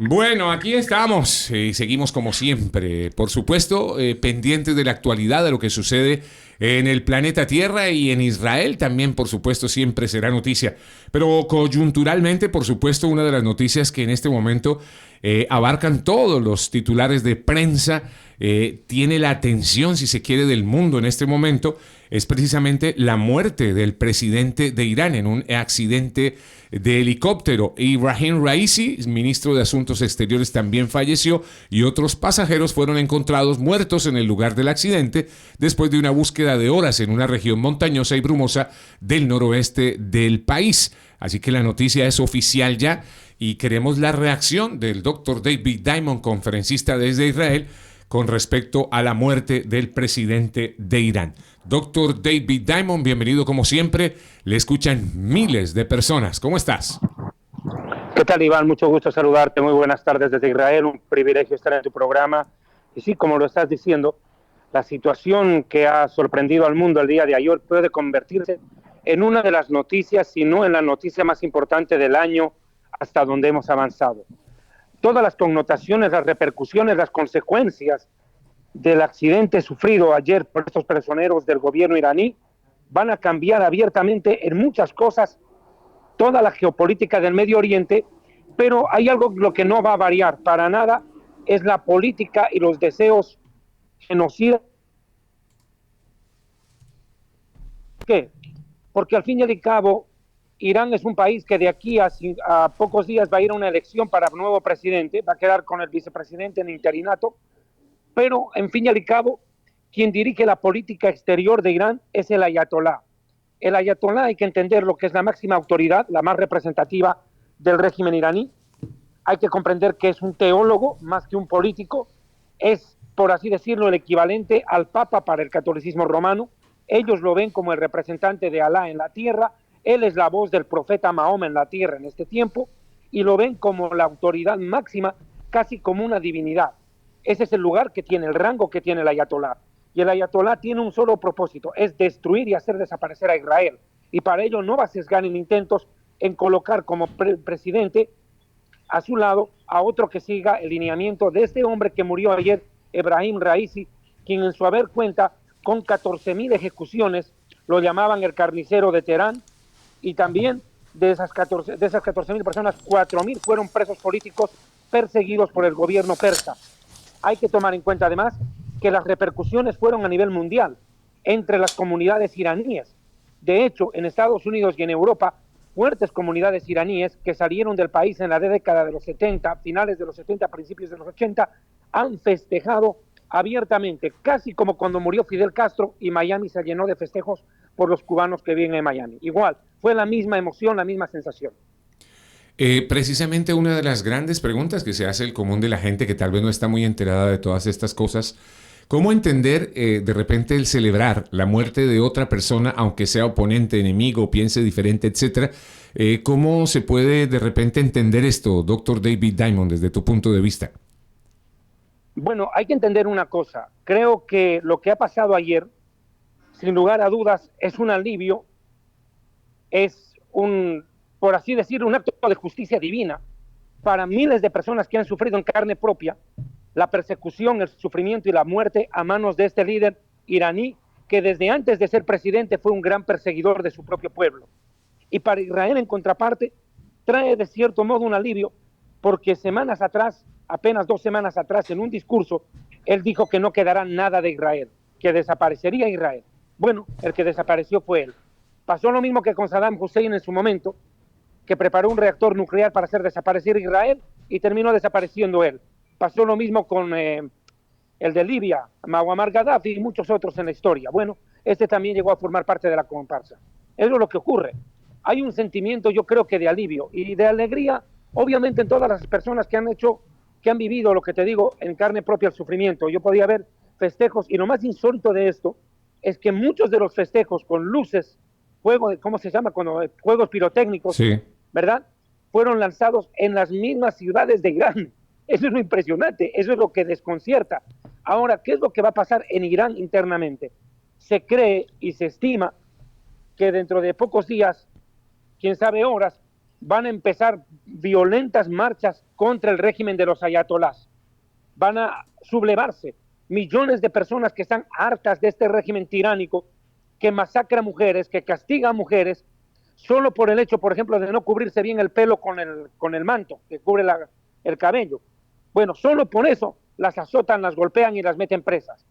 Bueno, aquí estamos y seguimos como siempre, por supuesto, pendientes de la actualidad, de lo que sucede en el planeta Tierra y en Israel también, por supuesto, siempre será noticia. Pero coyunturalmente, por supuesto, una de las noticias que en este momento abarcan todos los titulares de prensa, tiene la atención, si se quiere, del mundo en este momento, es precisamente la muerte del presidente de Irán en un accidente de helicóptero. Ibrahim Raisi, ministro de Asuntos Exteriores, también falleció y otros pasajeros fueron encontrados muertos en el lugar del accidente después de una búsqueda de horas en una región montañosa y brumosa del noroeste del país. Así que la noticia es oficial ya y queremos la reacción del doctor David Diamond, conferencista desde Israel, con respecto a la muerte del presidente de Irán. Doctor David Diamond, bienvenido como siempre. Le escuchan miles de personas. ¿Cómo estás? ¿Qué tal, Iván? Mucho gusto saludarte. Muy buenas tardes desde Israel. Un privilegio estar en tu programa. Y sí, como lo estás diciendo, la situación que ha sorprendido al mundo el día de ayer puede convertirse en una de las noticias, si no en la noticia más importante del año hasta donde hemos avanzado. Todas las connotaciones, las repercusiones, las consecuencias del accidente sufrido ayer por estos prisioneros del gobierno iraní van a cambiar abiertamente en muchas cosas toda la geopolítica del Medio Oriente, pero hay algo lo que no va a variar para nada, es la política y los deseos genocidas. ¿Por qué? Porque al fin y al cabo, Irán es un país que de aquí a pocos días va a ir a una elección para nuevo presidente, va a quedar con el vicepresidente en interinato, pero en fin y al cabo, quien dirige la política exterior de Irán es el ayatolá. El ayatolá, hay que entender lo que es la máxima autoridad, la más representativa del régimen iraní. Hay que comprender que es un teólogo más que un político, es, por así decirlo, el equivalente al Papa para el catolicismo romano. Ellos lo ven como el representante de Alá en la tierra, él es la voz del profeta Mahoma en la tierra en este tiempo, y lo ven como la autoridad máxima, casi como una divinidad. Ese es el lugar que tiene, el rango que tiene el ayatolá. Y el ayatolá tiene un solo propósito, es destruir y hacer desaparecer a Israel. Y para ello no va a sesgar en intentos en colocar como presidente a su lado a otro que siga el lineamiento de este hombre que murió ayer, Ibrahim Raisi, quien en su haber cuenta con 14,000 ejecuciones, lo llamaban el carnicero de Teherán, y también de esas 14,000 personas, 4,000 fueron presos políticos perseguidos por el gobierno persa. Hay que tomar en cuenta además que las repercusiones fueron a nivel mundial entre las comunidades iraníes. De hecho, en Estados Unidos y en Europa, fuertes comunidades iraníes que salieron del país en la década de los 70, finales de los 70, principios de los 80, han festejado abiertamente, casi como cuando murió Fidel Castro y Miami se llenó de festejos por los cubanos que viven en Miami. Igual, fue la misma emoción, la misma sensación. Precisamente una de las grandes preguntas que se hace el común de la gente que tal vez no está muy enterada de todas estas cosas, ¿cómo entender de repente el celebrar la muerte de otra persona, aunque sea oponente, enemigo, piense diferente, etcétera? ¿Cómo se puede de repente entender esto, doctor David Diamond, desde tu punto de vista? Bueno, hay que entender una cosa. Creo que lo que ha pasado ayer, sin lugar a dudas, es un alivio, es un, por así decirlo, un acto de justicia divina para miles de personas que han sufrido en carne propia la persecución, el sufrimiento y la muerte a manos de este líder iraní que desde antes de ser presidente fue un gran perseguidor de su propio pueblo. Y para Israel, en contraparte, trae de cierto modo un alivio, porque semanas atrás, apenas 2 semanas atrás, en un discurso, él dijo que no quedará nada de Israel, que desaparecería Israel. Bueno, el que desapareció fue él. Pasó lo mismo que con Saddam Hussein en su momento, que preparó un reactor nuclear para hacer desaparecer Israel y terminó desapareciendo él. Pasó lo mismo con el de Libia, Muammar Gaddafi y muchos otros en la historia. Bueno, este también llegó a formar parte de la comparsa. Eso es lo que ocurre. Hay un sentimiento, yo creo que de alivio y de alegría, obviamente en todas las personas que han vivido lo que te digo en carne propia el sufrimiento. Yo podía ver festejos y lo más insólito de esto es que muchos de los festejos con luces, ¿cómo se llama? Juegos pirotécnicos, Sí. ¿verdad? Fueron lanzados en las mismas ciudades de Irán. Eso es lo impresionante, eso es lo que desconcierta. Ahora, ¿qué es lo que va a pasar en Irán internamente? Se cree y se estima que dentro de pocos días, quién sabe horas, van a empezar violentas marchas contra el régimen de los ayatolás. Van a sublevarse millones de personas que están hartas de este régimen tiránico que masacra mujeres, que castiga a mujeres, solo por el hecho, por ejemplo, de no cubrirse bien el pelo con el manto que cubre el cabello. Bueno, solo por eso las azotan, las golpean y las meten presas.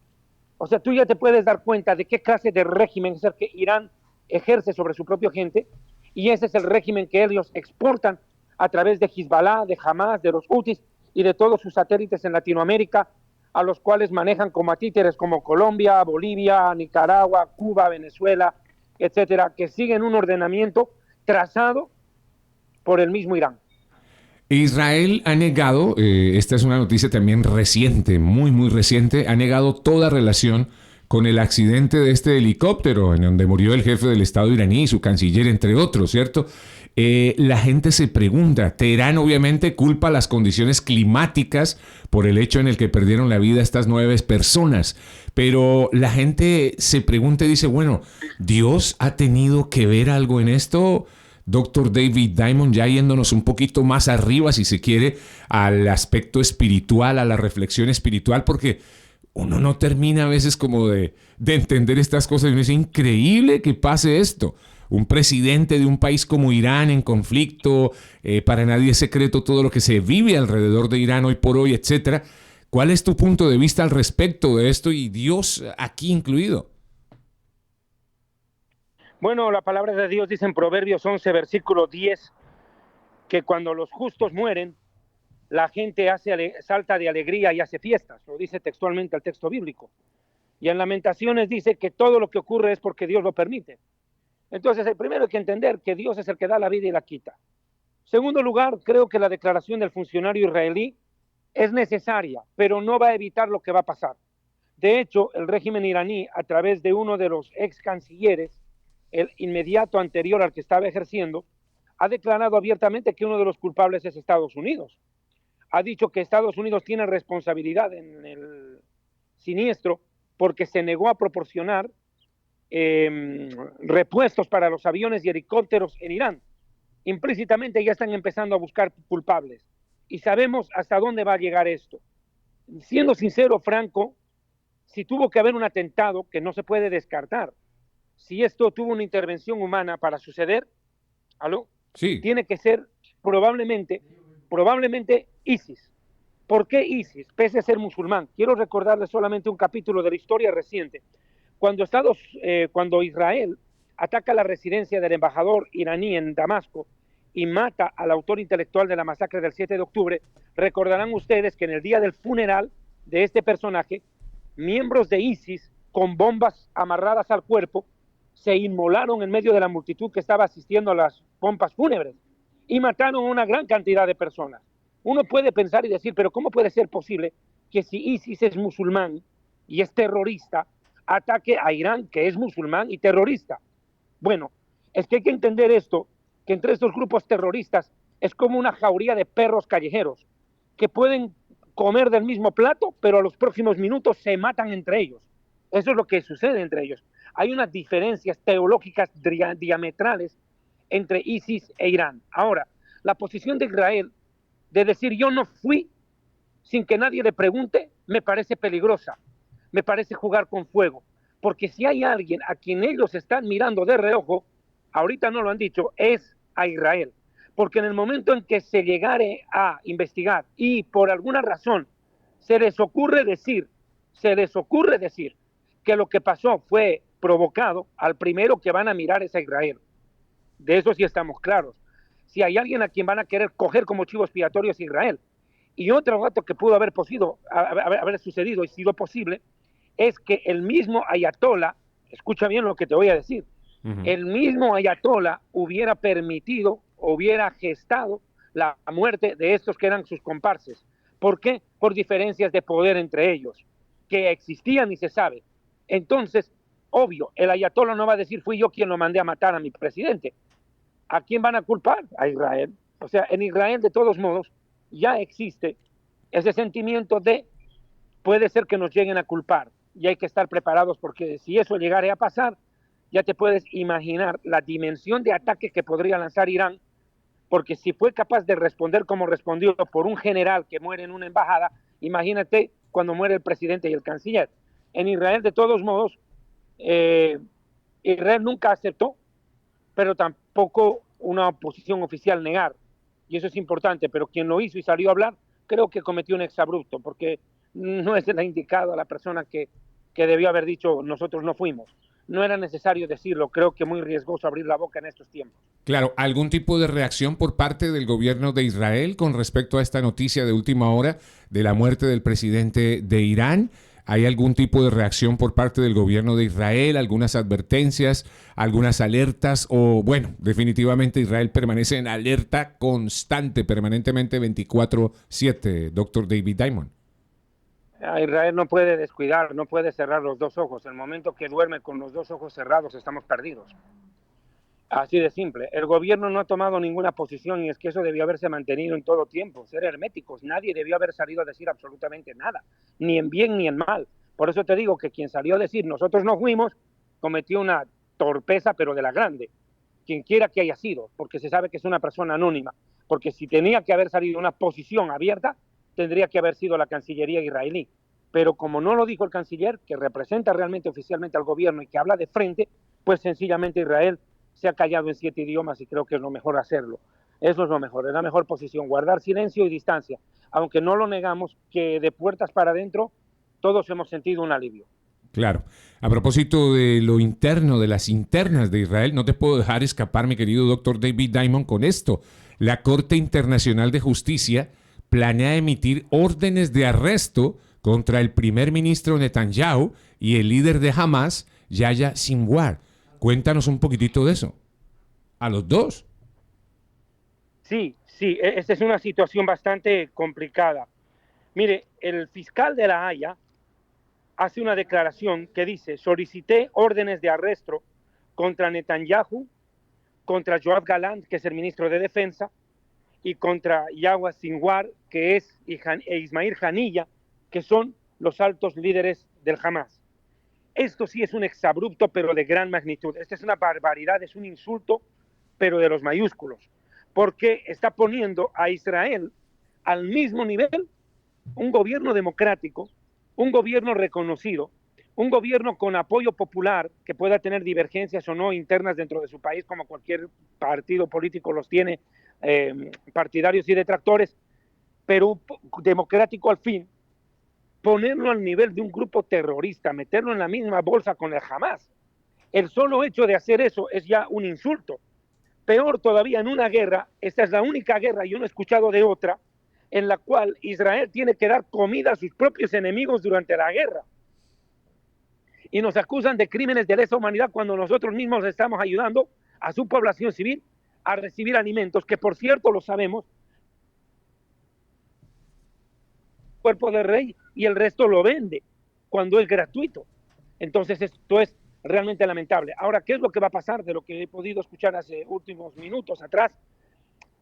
O sea, tú ya te puedes dar cuenta de qué clase de régimen es el que Irán ejerce sobre su propia gente, y ese es el régimen que ellos exportan a través de Hezbollah, de Hamas, de los Houthis y de todos sus satélites en Latinoamérica, a los cuales manejan como a títeres como Colombia, Bolivia, Nicaragua, Cuba, Venezuela, etcétera, que siguen un ordenamiento trazado por el mismo Irán. Israel ha negado, esta es una noticia también reciente, muy, muy reciente, ha negado toda relación con el accidente de este helicóptero en donde murió el jefe del Estado iraní y su canciller, entre otros, ¿cierto? La gente se pregunta, Teherán obviamente culpa las condiciones climáticas por el hecho en el que perdieron la vida estas 9 personas, pero la gente se pregunta y dice, bueno, ¿Dios ha tenido que ver algo en esto? Doctor David Diamond, ya yéndonos un poquito más arriba, si se quiere, al aspecto espiritual, a la reflexión espiritual, porque uno no termina a veces como de entender estas cosas. Es increíble que pase esto. Un presidente de un país como Irán en conflicto, para nadie es secreto todo lo que se vive alrededor de Irán hoy por hoy, etcétera. ¿Cuál es tu punto de vista al respecto de esto y Dios aquí incluido? Bueno, la palabra de Dios dice en Proverbios 11, versículo 10, que cuando los justos mueren, la gente salta de alegría y hace fiestas. Lo dice textualmente el texto bíblico. Y en Lamentaciones dice que todo lo que ocurre es porque Dios lo permite. Entonces, primero hay que entender que Dios es el que da la vida y la quita. Segundo lugar, creo que la declaración del funcionario israelí es necesaria, pero no va a evitar lo que va a pasar. De hecho, el régimen iraní, a través de uno de los ex cancilleres, el inmediato anterior al que estaba ejerciendo, ha declarado abiertamente que uno de los culpables es Estados Unidos. Ha dicho que Estados Unidos tiene responsabilidad en el siniestro porque se negó a proporcionar repuestos para los aviones y helicópteros en Irán. Implícitamente ya están empezando a buscar culpables y sabemos hasta dónde va a llegar esto. Siendo sincero, Franco, si tuvo que haber un atentado, que no se puede descartar, si esto tuvo una intervención humana para suceder, ¿aló? Sí. Tiene que ser probablemente ISIS. ¿Por qué ISIS? Pese a ser musulmán. Quiero recordarles solamente un capítulo de la historia reciente. Cuando Israel ataca la residencia del embajador iraní en Damasco y mata al autor intelectual de la masacre del 7 de octubre, recordarán ustedes que en el día del funeral de este personaje, miembros de ISIS con bombas amarradas al cuerpo se inmolaron en medio de la multitud que estaba asistiendo a las pompas fúnebres y mataron a una gran cantidad de personas. Uno puede pensar y decir, pero ¿cómo puede ser posible que si ISIS es musulmán y es terrorista, ataque a Irán, que es musulmán y terrorista? Bueno, es que hay que entender esto, que entre estos grupos terroristas es como una jauría de perros callejeros que pueden comer del mismo plato, pero a los próximos minutos se matan entre ellos. Eso es lo que sucede entre ellos. Hay unas diferencias teológicas diametrales entre ISIS e Irán. Ahora, la posición de Israel de decir yo no fui sin que nadie le pregunte, me parece peligrosa, me parece jugar con fuego, porque si hay alguien a quien ellos están mirando de reojo, ahorita no lo han dicho, es a Israel, porque en el momento en que se llegare a investigar y por alguna razón se les ocurre decir que lo que pasó fue provocado, al primero que van a mirar es a Israel. De eso sí estamos claros. Si hay alguien a quien van a querer coger como chivo expiatorio es Israel. Y otro dato que pudo haber sucedido y sido posible es que el mismo ayatollah, escucha bien lo que te voy a decir, el mismo ayatollah hubiera permitido, hubiera gestado la muerte de estos que eran sus comparsas. ¿Por qué? Por diferencias de poder entre ellos, que existían y se sabe. Entonces, obvio, el ayatollah no va a decir fui yo quien lo mandé a matar a mi presidente. ¿A quién van a culpar? A Israel. O sea, en Israel, de todos modos, ya existe ese sentimiento de puede ser que nos lleguen a culpar y hay que estar preparados porque si eso llegara a pasar, ya te puedes imaginar la dimensión de ataque que podría lanzar Irán porque si fue capaz de responder como respondió por un general que muere en una embajada, imagínate cuando muere el presidente y el canciller. En Israel, de todos modos, Israel nunca aceptó, pero tampoco una oposición oficial negar, y eso es importante, pero quien lo hizo y salió a hablar, creo que cometió un exabrupto, porque no es la indicada la persona que debió haber dicho nosotros no fuimos. No era necesario decirlo, creo que muy riesgoso abrir la boca en estos tiempos. Claro, ¿algún tipo de reacción por parte del gobierno de Israel con respecto a esta noticia de última hora de la muerte del presidente de Irán? ¿Hay algún tipo de reacción por parte del gobierno de Israel? ¿Algunas advertencias? ¿Algunas alertas? O bueno, definitivamente Israel permanece en alerta constante, permanentemente 24/7, doctor David Diamond. Israel no puede descuidar, no puede cerrar los dos ojos. El momento que duerme con los dos ojos cerrados estamos perdidos. Así de simple. El gobierno no ha tomado ninguna posición y es que eso debió haberse mantenido en todo tiempo, ser herméticos. Nadie debió haber salido a decir absolutamente nada, ni en bien ni en mal. Por eso te digo que quien salió a decir nosotros no fuimos, cometió una torpeza, pero de la grande. Quien quiera que haya sido, porque se sabe que es una persona anónima. Porque si tenía que haber salido una posición abierta, tendría que haber sido la Cancillería israelí. Pero como no lo dijo el canciller, que representa realmente oficialmente al gobierno y que habla de frente, pues sencillamente Israel se ha callado en 7 idiomas y creo que es lo mejor hacerlo. Eso es lo mejor, es la mejor posición, guardar silencio y distancia. Aunque no lo negamos, que de puertas para adentro todos hemos sentido un alivio. Claro. A propósito de lo interno, de las internas de Israel, no te puedo dejar escapar, mi querido doctor David Diamond, con esto. La Corte Internacional de Justicia planea emitir órdenes de arresto contra el primer ministro Netanyahu y el líder de Hamas, Yahya Sinwar. Cuéntanos un poquitito de eso. A los dos. Sí, esta es una situación bastante complicada. Mire, el fiscal de La Haya hace una declaración que dice: solicité órdenes de arresto contra Netanyahu, contra Yoav Galant, que es el ministro de Defensa, y contra Yahya Sinwar, que es Ismail Haniyeh, que son los altos líderes del Hamas. Esto sí es un exabrupto, pero de gran magnitud. Esta es una barbaridad, es un insulto, pero de los mayúsculos, porque está poniendo a Israel al mismo nivel, un gobierno democrático, un gobierno reconocido, un gobierno con apoyo popular, que pueda tener divergencias o no internas dentro de su país, como cualquier partido político los tiene, partidarios y detractores, pero democrático al fin, ponerlo al nivel de un grupo terrorista, meterlo en la misma bolsa con el Hamas. El solo hecho de hacer eso es ya un insulto. Peor todavía, en una guerra, esta es la única guerra, yo no he escuchado de otra, en la cual Israel tiene que dar comida a sus propios enemigos durante la guerra. Y nos acusan de crímenes de lesa humanidad cuando nosotros mismos estamos ayudando a su población civil a recibir alimentos, que por cierto lo sabemos, cuerpo de rey, y el resto lo vende cuando es gratuito. Entonces esto es realmente lamentable. Ahora, ¿qué es lo que va a pasar? De lo que he podido escuchar hace últimos minutos atrás,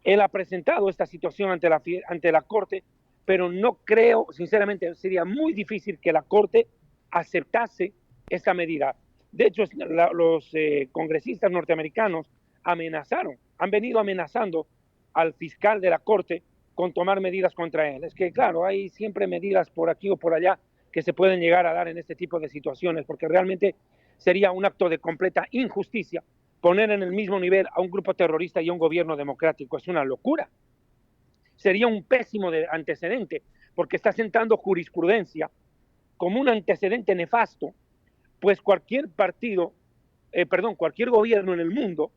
él ha presentado esta situación ante la Corte, pero no creo, sinceramente, sería muy difícil que la Corte aceptase esta medida. De hecho, los congresistas norteamericanos han venido amenazando al fiscal de la Corte con tomar medidas contra él. Es que, claro, hay siempre medidas por aquí o por allá que se pueden llegar a dar en este tipo de situaciones, porque realmente sería un acto de completa injusticia poner en el mismo nivel a un grupo terrorista y a un gobierno democrático. Es una locura. Sería un pésimo antecedente, porque está sentando jurisprudencia como un antecedente nefasto, pues cualquier gobierno en el mundo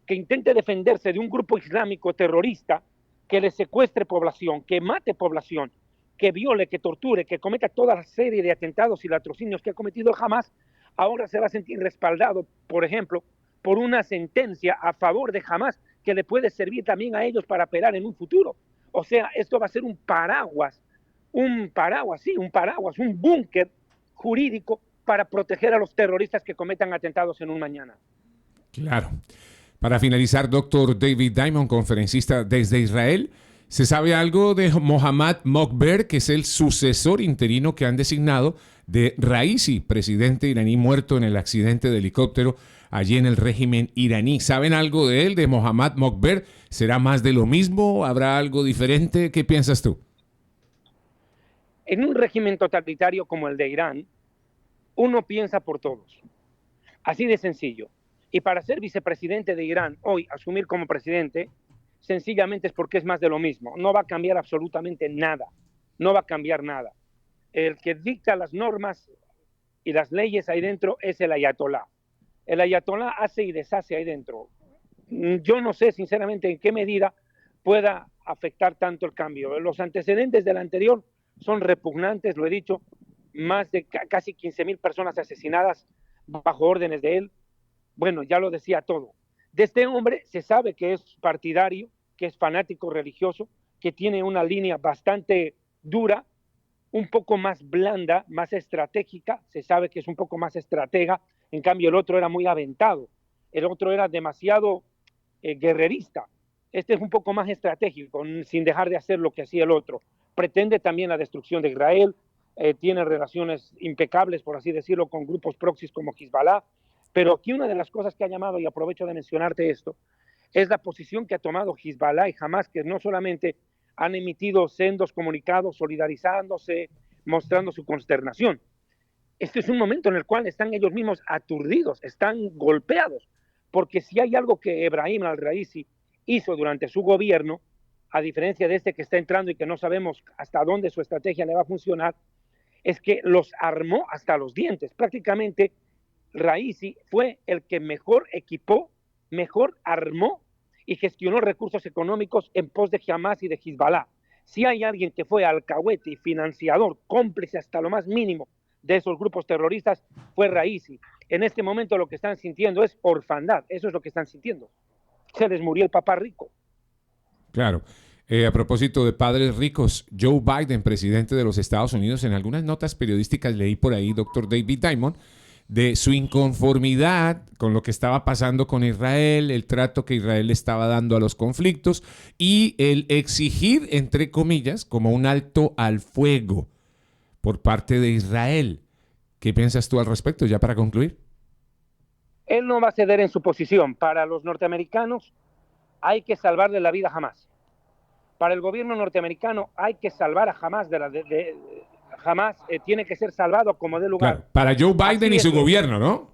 que intente defenderse de un grupo islámico terrorista que le secuestre población, que mate población, que viole, que torture, que cometa toda la serie de atentados y latrocinios que ha cometido el Hamas, ahora se va a sentir respaldado, por ejemplo, por una sentencia a favor de Hamas que le puede servir también a ellos para operar en un futuro. O sea, esto va a ser un paraguas, un búnker jurídico para proteger a los terroristas que cometan atentados en un mañana. Claro. Para finalizar, doctor David Diamond, conferencista desde Israel, ¿se sabe algo de Mohammad Mokber, que es el sucesor interino que han designado de Raisi, presidente iraní muerto en el accidente de helicóptero allí en el régimen iraní. ¿Saben algo de él, de Mohammad Mokber? ¿Será más de lo mismo? ¿Habrá algo diferente? ¿Qué piensas tú? En un régimen totalitario como el de Irán, uno piensa por todos. Así de sencillo. Y para ser vicepresidente de Irán, hoy asumir como presidente, sencillamente es porque es más de lo mismo. No va a cambiar absolutamente nada. No va a cambiar nada. El que dicta las normas y las leyes ahí dentro es el ayatolá. El ayatolá hace y deshace ahí dentro. Yo no sé sinceramente en qué medida pueda afectar tanto el cambio. Los antecedentes del anterior son repugnantes, lo he dicho, más de casi 15,000 personas asesinadas bajo órdenes de él. Bueno, ya lo decía todo. De este hombre se sabe que es partidario, que es fanático religioso, que tiene una línea bastante dura, un poco más blanda, más estratégica. Se sabe que es un poco más estratega. En cambio, el otro era muy aventado. El otro era demasiado guerrerista. Este es un poco más estratégico, sin dejar de hacer lo que hacía el otro. Pretende también la destrucción de Israel, tiene relaciones impecables, por así decirlo, con grupos proxies como Hezbollah. Pero aquí una de las cosas que ha llamado, y aprovecho de mencionarte esto, es la posición que ha tomado Hezbollah y Hamas, que no solamente han emitido sendos comunicados solidarizándose, mostrando su consternación. Este es un momento en el cual están ellos mismos aturdidos, están golpeados, porque si hay algo que Ebrahim al-Raisi hizo durante su gobierno, a diferencia de este que está entrando y que no sabemos hasta dónde su estrategia le va a funcionar, es que los armó hasta los dientes. Prácticamente Raisi fue el que mejor equipó, mejor armó y gestionó recursos económicos en pos de Hamas y de Hezbollah. Si hay alguien que fue alcahuete y financiador, cómplice hasta lo más mínimo de esos grupos terroristas, fue Raisi. En este momento lo que están sintiendo es orfandad, eso es lo que están sintiendo. Se les murió el papá rico. Claro. A propósito de padres ricos, Joe Biden, presidente de los Estados Unidos, en algunas notas periodísticas leí por ahí, doctor David Diamond, de su inconformidad con lo que estaba pasando con Israel, el trato que Israel le estaba dando a los conflictos y el exigir, entre comillas, como un alto al fuego por parte de Israel. ¿Qué piensas tú al respecto, ya para concluir? Él no va a ceder en su posición. Para los norteamericanos hay que salvarle la vida a Hamas. Para el gobierno norteamericano hay que salvar a Hamas Hamas tiene que ser salvado como de lugar. Claro, para Joe Biden y su gobierno, ¿no?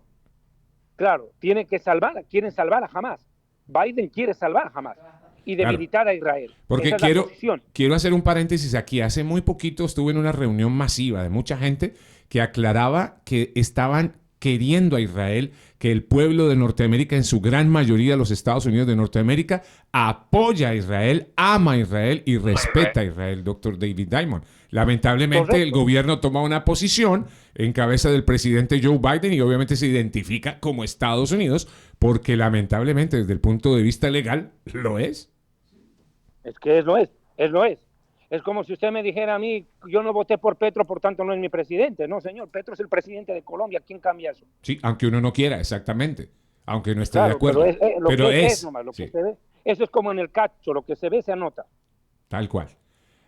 Claro, quieren salvar a Hamas. Biden quiere salvar a Hamas y debilitar a Israel. Porque esa es la posición. Quiero hacer un paréntesis aquí. Hace muy poquito estuve en una reunión masiva de mucha gente que aclaraba que estaban queriendo a Israel, que el pueblo de Norteamérica, en su gran mayoría los Estados Unidos de Norteamérica, apoya a Israel, ama a Israel y respeta a Israel, doctor David Diamond. Lamentablemente, correcto, el gobierno toma una posición en cabeza del presidente Joe Biden y obviamente se identifica como Estados Unidos porque lamentablemente desde el punto de vista legal lo es. Es que lo es. Es como si usted me dijera a mí, yo no voté por Petro, por tanto no es mi presidente. No, señor, Petro es el presidente de Colombia. ¿Quién cambia eso? Sí, aunque uno no quiera, exactamente. Aunque no esté de acuerdo. Pero es nomás, lo que se ve. Eso es como en el cacho, lo que se ve se anota. Tal cual.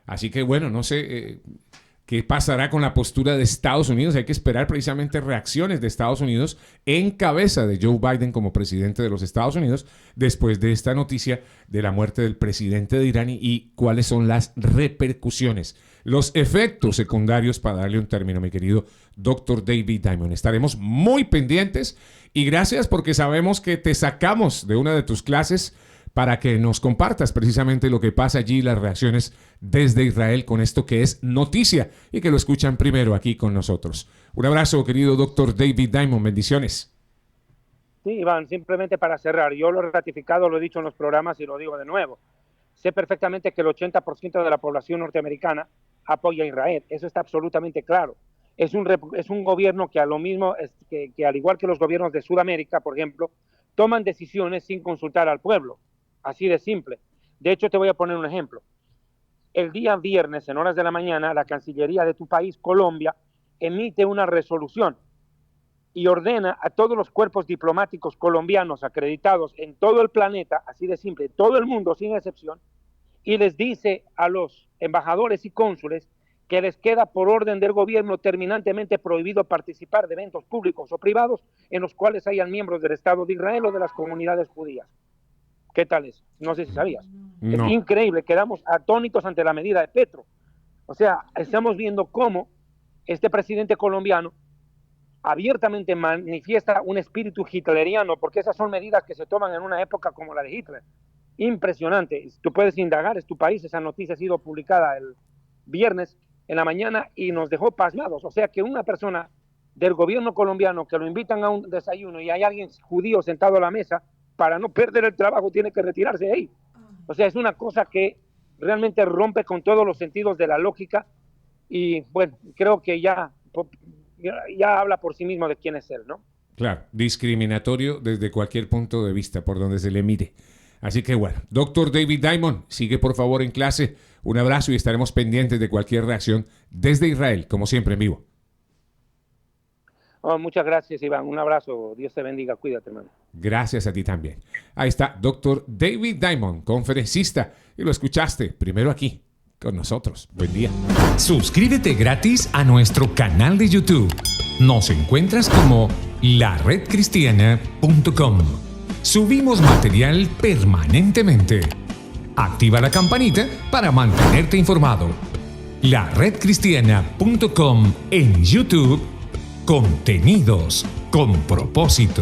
Así que bueno, no sé qué pasará con la postura de Estados Unidos. Hay que esperar precisamente reacciones de Estados Unidos en cabeza de Joe Biden como presidente de los Estados Unidos después de esta noticia de la muerte del presidente de Irán y cuáles son las repercusiones, los efectos secundarios, para darle un término, mi querido doctor David Diamond. Estaremos muy pendientes y gracias porque sabemos que te sacamos de una de tus clases para que nos compartas precisamente lo que pasa allí, las reacciones desde Israel con esto que es noticia y que lo escuchan primero aquí con nosotros. Un abrazo, querido doctor David Diamond. Bendiciones. Sí, Iván, simplemente para cerrar, yo lo he ratificado, lo he dicho en los programas y lo digo de nuevo. Sé perfectamente que el 80% de la población norteamericana apoya a Israel. Eso está absolutamente claro. Es un gobierno que a lo mismo, que al igual que los gobiernos de Sudamérica, por ejemplo, toman decisiones sin consultar al pueblo. Así de simple. De hecho, te voy a poner un ejemplo. El día viernes, en horas de la mañana, la Cancillería de tu país, Colombia, emite una resolución y ordena a todos los cuerpos diplomáticos colombianos acreditados en todo el planeta, así de simple, todo el mundo sin excepción, y les dice a los embajadores y cónsules que les queda por orden del gobierno terminantemente prohibido participar de eventos públicos o privados en los cuales hayan miembros del Estado de Israel o de las comunidades judías. ¿Qué tal es? No sé si sabías. No. Es increíble, quedamos atónitos ante la medida de Petro. O sea, estamos viendo cómo este presidente colombiano abiertamente manifiesta un espíritu hitleriano, porque esas son medidas que se toman en una época como la de Hitler. Impresionante. Tú puedes indagar, es tu país, esa noticia ha sido publicada el viernes en la mañana y nos dejó pasmados. O sea, que una persona del gobierno colombiano que lo invitan a un desayuno y hay alguien judío sentado a la mesa, para no perder el trabajo tiene que retirarse de ahí. O sea, es una cosa que realmente rompe con todos los sentidos de la lógica y bueno, creo que ya habla por sí mismo de quién es él, ¿no? Claro, discriminatorio desde cualquier punto de vista, por donde se le mire. Así que bueno, doctor David Diamond, sigue por favor en clase. Un abrazo y estaremos pendientes de cualquier reacción desde Israel, como siempre en vivo. Oh, muchas gracias, Iván. Un abrazo. Dios te bendiga. Cuídate, hermano. Gracias a ti también. Ahí está, doctor David Diamond, conferencista. Y lo escuchaste primero aquí, con nosotros. Buen día. Suscríbete gratis a nuestro canal de YouTube. Nos encuentras como laredcristiana.com. Subimos material permanentemente. Activa la campanita para mantenerte informado. laredcristiana.com en YouTube. Contenidos con propósito.